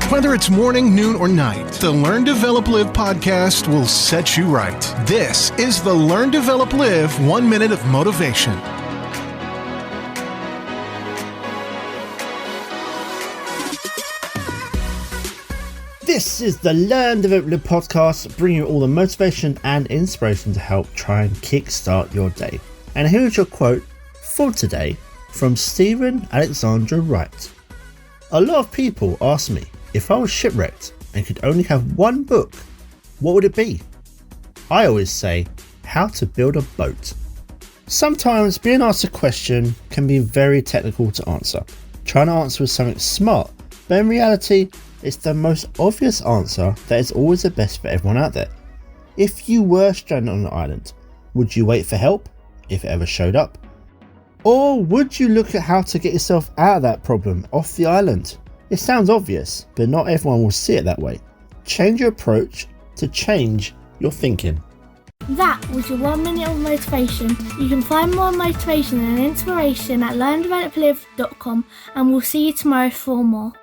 Whether it's morning, noon, or night, the Learn, Develop, Live podcast will set you right. This is the Learn, Develop, Live 1 Minute of Motivation. This is the Learn, Develop, Live podcast, bringing you all the motivation and inspiration to help try and kickstart your day. And here's your quote for today from Stephen Alexander Wright. A lot of people ask me, if I was shipwrecked and could only have one book, what would it be? I always say, how to build a boat. Sometimes being asked a question can be very technical to answer. Trying to answer with something smart, but in reality, it's the most obvious answer that is always the best for everyone out there. If you were stranded on an island, would you wait for help, if it ever showed up? Or would you look at how to get yourself out of that problem off the island? It sounds obvious, but not everyone will see it that way. Change your approach to change your thinking. That was your 1 minute of motivation. You can find more motivation and inspiration at learndeveloplive.com, and we'll see you tomorrow for more.